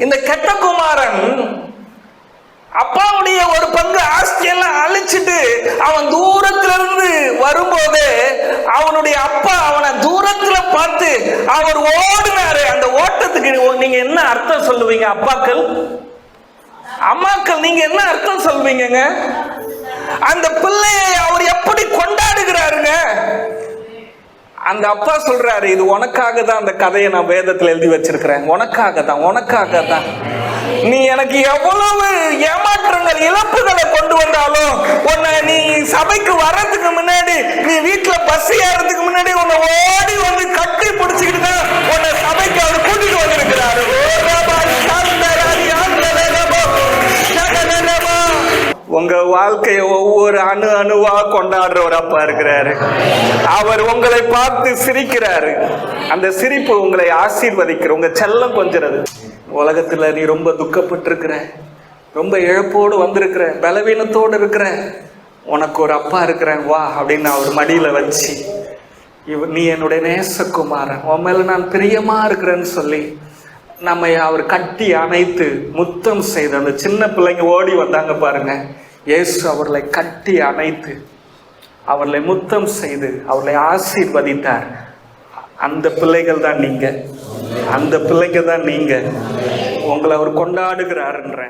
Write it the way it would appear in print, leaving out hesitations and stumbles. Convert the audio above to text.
இந்த கெட்ட குமாரன் அப்பாவுடைய ஒரு பங்கு ஆஸ்தியெல்லாம் அழிச்சிட்டு அவன் தூரத்துல இருந்து வரும்போது அவனுடைய அப்பா அவனை தூரத்துல பார்த்து அவர் ஓடினாரு. அந்த ஓட்டத்துக்கு நீங்க என்ன அர்த்தம் சொல்லுவீங்க? அப்பாக்கள், அம்மாக்கள், நீங்க என்ன அர்த்தம் சொல்வீங்க? அந்த பிள்ளையை அவர் எப்படி கொண்டாடுகிறாருங்க? அந்த அப்பா சொல்றாரு, இது உனக்காக தான் அந்த கதையை நான் வேதத்துல எழுதி வச்சிருக்கிறேன், உனக்காக தான், உனக்காக தான். நீ எனக்கு எவ்வளவு ஏமாற்றங்கள் இழப்புகளை கொண்டு வந்தாலும் உன்னை நீ சபைக்கு வர்றதுக்கு முன்னாடி, நீ வீட்டுல பஸ் ஏறதுக்கு முன்னாடி உன்னை ஓடி வந்து கட்டி பிடிச்சுக்கிட்டு தான் உன்னை சபைக்கு அவர் கூட்டிட்டு வந்திருக்கிறாரு. உங்க வாழ்க்கையை ஒவ்வொரு அணுவா கொண்டாடுற ஒரு அப்பா இருக்கிறாரு. அவர் உங்களை பார்த்து சிரிக்கிறாரு. அந்த சிரிப்பு உங்களை ஆசீர்வதிக்கிற, உங்க செல்லம் கொஞ்சிறது. உலகத்துல நீ ரொம்ப துக்கப்பட்டு இருக்கிற, ரொம்ப இழப்போடு வந்திருக்கிற, பலவீனத்தோடு இருக்கிற, உனக்கு ஒரு அப்பா இருக்கிறேன் வா அப்படின்னு அவர் மடியில வச்சு, நீ என்னுடைய நேசகுமாரன், உன் மேல நான் பிரியமா இருக்கிறேன்னு சொல்லி நம்ம அவர் கட்டி அணைத்து முத்தம் செய்து, அந்த சின்ன பிள்ளைங்க ஓடி வந்தாங்க பாருங்க, இயேசு அவர்களை கட்டி அணைத்து அவர்களை முத்தம் செய்து அவர்களை ஆசீர்வதித்தார். அந்த பிள்ளைகள் தான் நீங்க, அந்த பிள்ளைங்க தான் நீங்க. உங்களை அவர் கொண்டாடுகிறாருன்ற